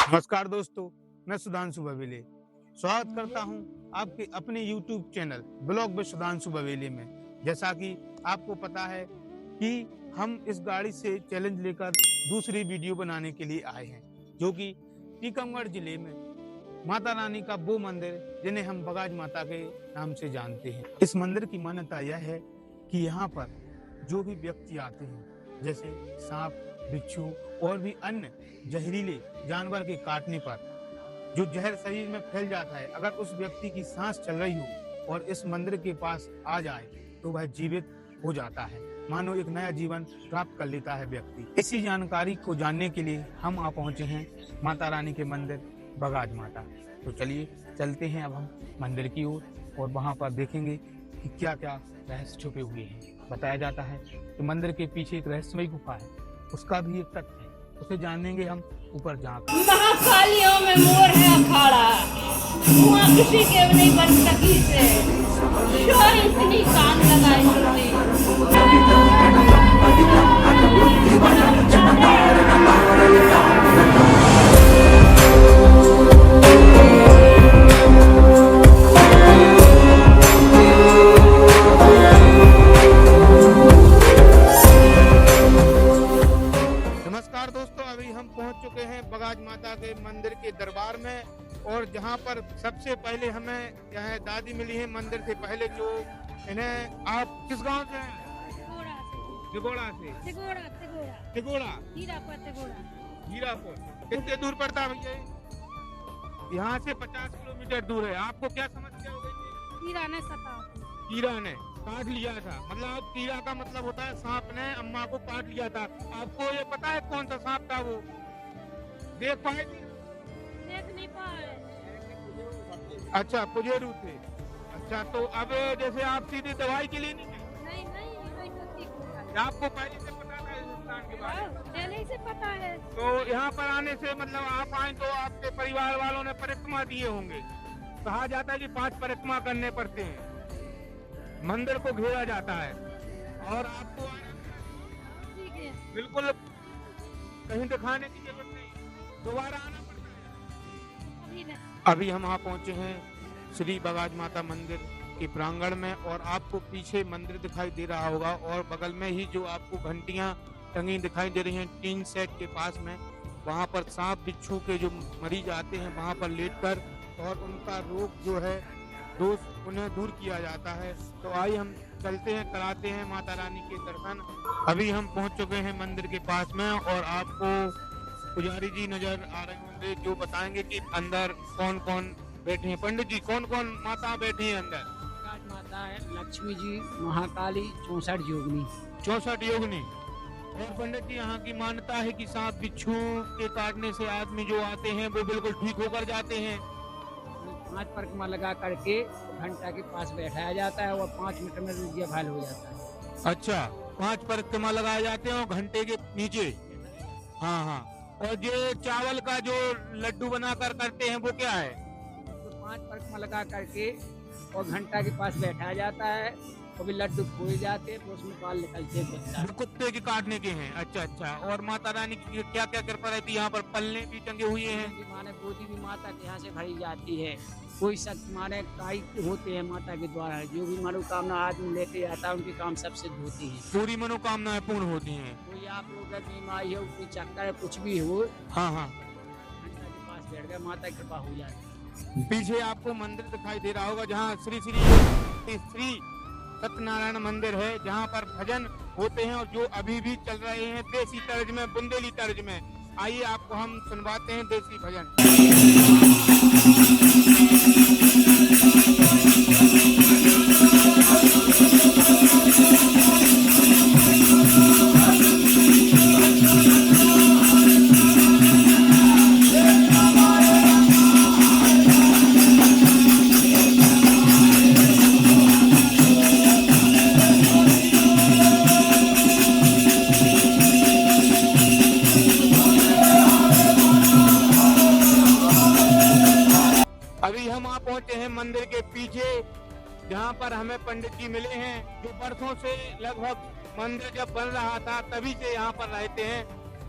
नमस्कार दोस्तों, मैं सुधांशु बवेले स्वागत करता हूं आपके अपने YouTube channel blog with Sudhanshu Bawele में। जैसा कि आपको पता है कि हम इस गाड़ी से चैलेंज लेकर दूसरी वीडियो बनाने के लिए आए हैं, जो कि टीकमगढ़ जिले में माता रानी का वो मंदिर जिन्हें हम बगाज माता के नाम से जानते हैं। इस मंदिर की मान्यता यह है कि यहाँ पर जो भी व्यक्ति आते हैं, जैसे सांप, बिच्छू और भी अन्य जहरीले जानवर के काटने पर जो जहर शरीर में फैल जाता है, अगर उस व्यक्ति की सांस चल रही हो और इस मंदिर के पास आ जाए तो वह जीवित हो जाता है, मानो एक नया जीवन प्राप्त कर लेता है व्यक्ति। इसी जानकारी को जानने के लिए हम आ पहुंचे हैं माता रानी के मंदिर बगाज माता। तो चलिए चलते हैं अब हम मंदिर की ओर और वहां पर देखेंगे कि क्या क्या रहस्य छुपे हुए हैं। बताया जाता है कि मंदिर के पीछे एक रहस्यमयी गुफा है, उसका भी एक तथ्य है, उसे जानेंगे हम ऊपर जाकर। महाकालियों में मोर है अखाड़ा, वहाँ किसी के नहीं बन सकी से शोर इतनी कान लगाए चुके हैं बगाज माता के मंदिर के दरबार में, और जहां पर सबसे पहले हमें यह दादी मिली है मंदिर से पहले, जो इन्हें आप किस गांव से हैं? तिगोड़ा से। हीरापुर कितने दूर पड़ता है भैया? यहाँ से 50 किलोमीटर दूर है। आपको क्या समस्या हो गई? कीड़ा ने काट लिया था। मतलब कीड़ा का मतलब होता है सांप ने अम्मा को काट लिया था। आपको ये पता है कौन सा सांप था वो? देख पाए? देख नहीं पाए। अच्छा, पुजेरू थे। अच्छा, तो अब जैसे आप सीधी दवाई के लिए नहीं गए? आपको पहले से पता था इस स्थान के बारे में? पहले से पता है। तो यहाँ पर आने से मतलब आप आए तो आपके परिवार वालों ने परिक्रमा दिए होंगे। कहा जाता है कि 5 परिक्रमा करने पड़ते हैं, मंदिर को घेरा जाता है, और आपको बिल्कुल कहीं दिखाने की जरूरत नहीं, दोबारा आना पड़ता है। अभी हम वहाँ पहुँचे हैं श्री बगाज माता मंदिर के प्रांगण में, और आपको पीछे मंदिर दिखाई दे रहा होगा, और बगल में ही जो आपको घंटियां टंगी दिखाई दे रही हैं टीन सेट के पास में, वहाँ पर सांप बिच्छू के जो मरीज आते हैं वहाँ पर लेटकर, और उनका रोग जो है दोष उन्हें दूर किया जाता है। तो आइए हम चलते हैं, कराते हैं माता रानी के दर्शन। अभी हम पहुंच चुके हैं मंदिर के पास में, और आपको पुजारी जी नजर आ रहे होंगे जो बताएंगे कि अंदर कौन कौन बैठे हैं। पंडित जी, कौन कौन माता बैठी हैं अंदर? माता है लक्ष्मी जी, महाकाली, 64 योगिनी। 64 योगिनी। और पंडित जी, यहाँ की मान्यता है कि सांप बिच्छू के काटने से आदमी जो आते हैं वो बिल्कुल ठीक होकर जाते हैं। 5 परिक्रमा लगा करके घंटा के पास बैठाया जाता है और 5 मिनट में रुजिया भाल हो जाता है। अच्छा, 5 परिक्रमा लगाए जाते हैं और घंटे के नीचे। हाँ हाँ। और ये चावल का जो लड्डू बनाकर करते हैं वो क्या है? तो 5 परिक्रमा लगा करके और घंटा के पास बैठाया जाता है, और भी लड्डू खोए जाते हैं तो उसमें बाल निकलते हैं। कुत्ते के काटने के हैं। अच्छा अच्छा। और माता रानी की क्या क्या कृपा रहती है? यहाँ पर पल्ले भी टंगे हुए हैं। माने गोदी भी माता के यहाँ से भरी जाती है। कोई शक्ति माने काई होते हैं माता के द्वारा, जो भी मनोकामना आदमी लेके आता है उनकी काम सब सिद्ध होती है। पूरी मनोकामनाएं पूर्ण होती हैं। कोई आप लोग बीमारी हो, कोई चक्कर है, कुछ भी हो, हाँ हाँ, घंटा के पास बैठ गए, माता की कृपा हो जाती है। पीछे आपको मंदिर दिखाई दे रहा होगा जहाँ श्री सत्यनारायण मंदिर है, जहाँ पर भजन होते हैं और जो अभी भी चल रहे हैं देसी तर्ज में, बुंदेली तर्ज में। आइए आपको हम सुनवाते हैं देसी भजन। अभी हम वहाँ पहुंचे हैं मंदिर के पीछे, जहाँ पर हमें पंडित जी मिले हैं जो वर्षों से लगभग मंदिर जब बन रहा था तभी से यहाँ पर रहते हैं।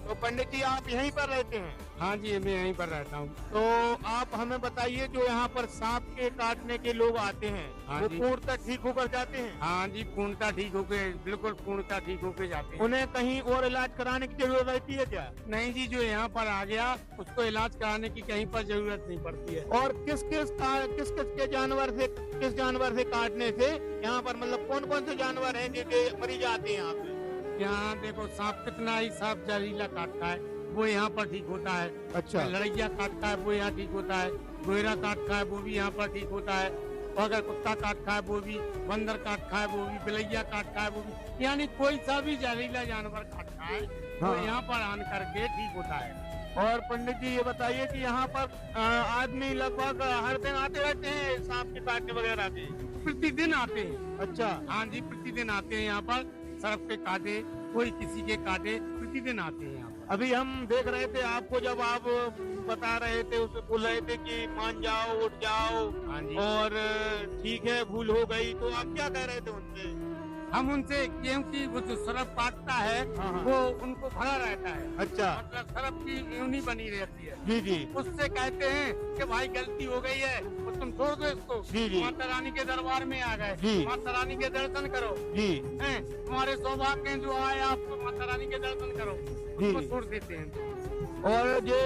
तो पंडित जी, आप यहीं पर रहते हैं? हाँ जी, मैं यहीं पर रहता हूँ। तो आप हमें बताइए, जो यहाँ पर सांप के काटने के लोग आते हैं, हाँ वो जी। पूर्णतः ठीक होकर जाते हैं? हाँ जी, पूर्णतः ठीक होके, बिल्कुल पूर्णतः ठीक होके जाते हैं। उन्हें कहीं और इलाज कराने की जरूरत रहती है क्या? नहीं जी, जो यहाँ पर आ गया उसको इलाज कराने की कहीं पर जरूरत नहीं पड़ती है। और किस किस के जानवर से, किस जानवर से काटने से यहाँ पर, मतलब कौन कौन से जानवर हैं जो मरीज आते हैं यहाँ पे? यहाँ देखो, सांप कितना ही सांप जहरीला काटता है, वो यहाँ पर ठीक होता है। अच्छा। लड़ैया काटता है, वो यहाँ ठीक होता है। गोयरा काटता है, वो भी यहाँ पर ठीक होता है। और अगर कुत्ता काटता है वो भी, बंदर काटता है वो भी, बिलैया काटता है वो भी, यानी कोई सा भी जहरीला जानवर काटता है हाँ। तो यहाँ पर आन करके ठीक होता है। और पंडित जी ये बताइए कि यहाँ पर आदमी लगभग हर दिन आते रहते हैं सांप के काटने वगैरह के? प्रतिदिन आते हैं। अच्छा। हाँ जी, प्रतिदिन आते हैं यहाँ पर, सर्प के काटे, कोई किसी के काटे, प्रतिदिन आते हैं यहाँ पर। अभी हम देख रहे थे आपको, जब आप बता रहे थे, उसे बोल रहे थे कि मान जाओ, उठ जाओ, हाँ जी। और ठीक है भूल हो गई, तो आप क्या कह रहे थे उनसे? हम उनसे, क्योंकि वो जो सर्प काटता है हाँ, हाँ। वो उनको भरा रहता है, अच्छा। मतलब सर्प की यूनी बनी रहती है। जी जी। उससे कहते हैं कि भाई गलती हो गई है तो तुम छोड़ दो इसको। जी, जी। माता रानी के दरबार में आ गए, जी। माता रानी के दर्शन करो। जी हैं, तुम्हारे सौभाग्य हैं जो आए, आप माता रानी के दर्शन करो, जी। उसको छोड़ देते हैं। और ये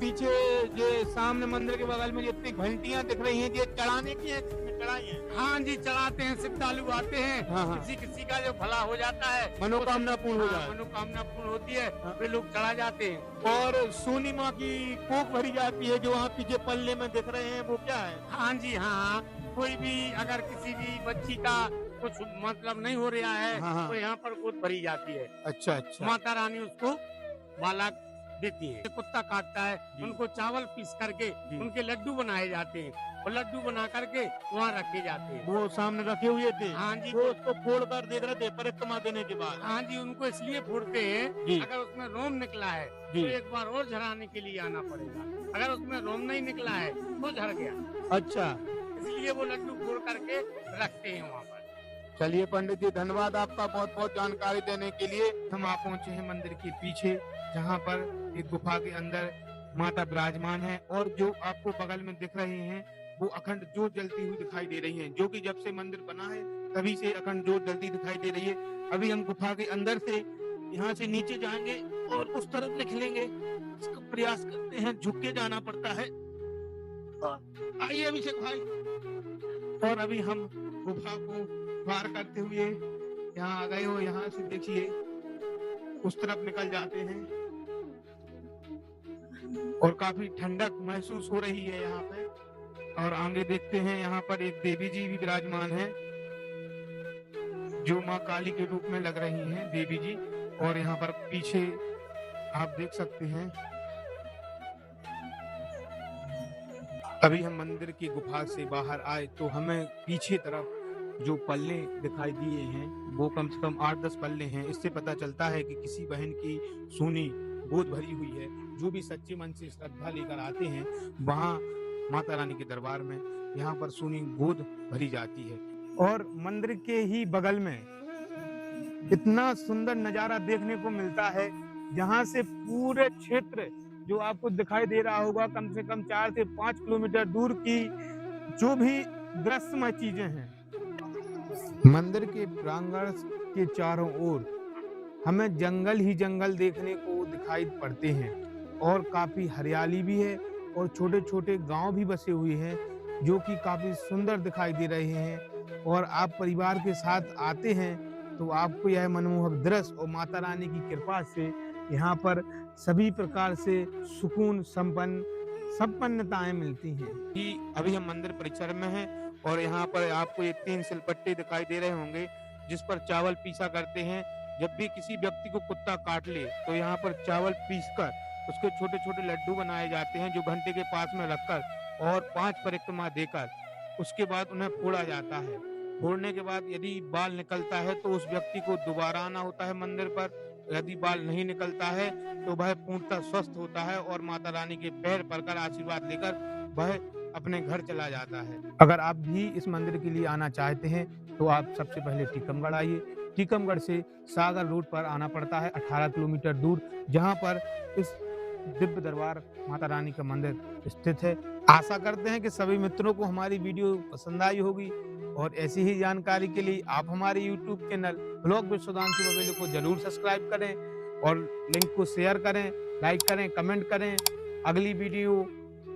पीछे ये सामने मंदिर के बगल में जितनी घंटियां दिख रही हैं, ये चढ़ाने की है, चढ़ाई है? हाँ जी, चढ़ाते हैं, श्रद्धालु आते हैं। हाँ, हाँ। किसी किसी का जो भला हो जाता है, मनोकामना पूर्ण हो हाँ, जाए। मनोकामना पूर्ण होती है, हाँ। वे लोग चढ़ा जाते हैं। और सोनी माँ की कोख भरी जाती है, जो वहाँ पीछे पल्ले में दिख रहे हैं, वो क्या है? हाँ जी, हाँ, कोई भी अगर किसी भी बच्ची का कुछ मतलब नहीं हो रहा है, हाँ, हाँ। तो यहाँ पर गोद भरी जाती है। अच्छा अच्छा। माता रानी उसको बालक देती है। कुत्ता काटता है, जी। उनको चावल पीस करके जी। उनके लड्डू बनाए जाते हैं, और लड्डू बना करके वहाँ रखे जाते हैं। वो सामने रखे हुए थे? हाँ जी। वो उसको फोड़ कर देख रहे थे परिक्रमा देने के बाद? हाँ जी, उनको इसलिए फोड़ते हैं, जी। अगर उसमें रोम निकला है जी। तो एक बार और झड़ाने के लिए आना पड़ेगा, अगर उसमें रोम नहीं निकला है तो झड़ गया, अच्छा। इसलिए वो लड्डू फोड़ करके रखते हैं वहाँ पर। चलिए पंडित जी, धन्यवाद आपका बहुत बहुत जानकारी देने के लिए। हम आप पहुंचे हैं मंदिर के पीछे, जहां पर एक गुफा के अंदर माता विराजमान है, और जो आपको बगल में दिख रहे हैं वो अखंड ज्योत जलती हुई दिखाई दे रही है, जो कि जब से मंदिर बना है तभी से अखंड ज्योत जलती दिखाई दे रही है। अभी हम गुफा के अंदर से यहाँ से नीचे जाएंगे और उस तरफ निकलेंगे, इसका प्रयास करते हैं, झुक के जाना पड़ता है। और आइए अभिषेक भाई। और अभी हम गुफा को पार करते हुए यहाँ आ गए हो, यहाँ से देखिए उस तरफ निकल जाते हैं, और काफी ठंडक महसूस हो रही है यहाँ पे। और आगे देखते हैं, यहाँ पर एक देवी जी भी विराजमान है, जो माँ काली के रूप में लग रही हैं देवी जी। और यहाँ पर पीछे आप देख सकते हैं, अभी हम मंदिर की गुफा से बाहर आए तो हमें पीछे तरफ जो पल्ले दिखाई दिए हैं वो कम से कम 8-10 पल्ले हैं। इससे पता चलता है कि किसी बहन की सोनी गोद भरी हुई है। जो भी सच्चे मन से श्रद्धा लेकर आते हैं वहाँ माता रानी के दरबार में यहाँ पर सोनी गोद भरी जाती है। और मंदिर के ही बगल में इतना सुंदर नजारा देखने को मिलता है, जहाँ से पूरे क्षेत्र जो आपको दिखाई दे रहा होगा, कम से कम 4 से 5 किलोमीटर दूर की जो भी दृश्यमय चीजें हैं, मंदिर के प्रांगण के चारों ओर हमें जंगल ही जंगल देखने को दिखाई पड़ते हैं, और काफी हरियाली भी है, और छोटे छोटे गांव भी बसे हुए हैं जो कि काफी सुंदर दिखाई दे रहे हैं। और आप परिवार के साथ आते हैं तो आपको यह मनमोहक दृश्य और माता रानी की कृपा से यहाँ पर सभी प्रकार से सुकून संपन्नताएं मिलती हैं। अभी हम मंदिर परिसर में हैं, और यहाँ पर आपको ये 3 सिलपट्टे दिखाई दे रहे होंगे जिस पर चावल पीसा करते हैं। जब भी किसी व्यक्ति को कुत्ता काट ले तो यहाँ पर चावल पीसकर उसके छोटे छोटे लड्डू बनाए जाते हैं, जो घंटे के पास में रखकर और 5 परिक्रमा देकर उसके बाद उन्हें फोड़ा जाता है। फोड़ने के बाद यदि बाल निकलता है तो उस व्यक्ति को दोबारा आना होता है मंदिर पर। यदि बाल नहीं निकलता है तो वह पूर्णतः स्वस्थ होता है और माता रानी के पैर पड़कर आशीर्वाद लेकर वह अपने घर चला जाता है। अगर आप भी इस मंदिर के लिए आना चाहते हैं तो आप सबसे पहले टीकमगढ़ आइए। टीकमगढ़ से सागर रोड पर आना पड़ता है 18 किलोमीटर दूर, जहां पर इस दिव्य दरबार माता रानी का मंदिर स्थित है। आशा करते हैं कि सभी मित्रों को हमारी वीडियो पसंद आई होगी और ऐसी ही जानकारी के लिए आप हमारे YouTube channel blog with Sudhanshu Babele को जरूर सब्सक्राइब करें और लिंक को शेयर करें, लाइक करें, कमेंट करें। अगली वीडियो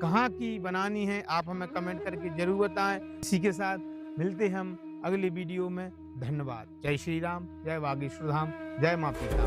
कहाँ की बनानी है आप हमें कमेंट करके जरूर बताएं। इसी के साथ मिलते हैं हम अगली वीडियो में। धन्यवाद। जय श्री राम, जय बागेश्वर धाम, जय माँ पीता।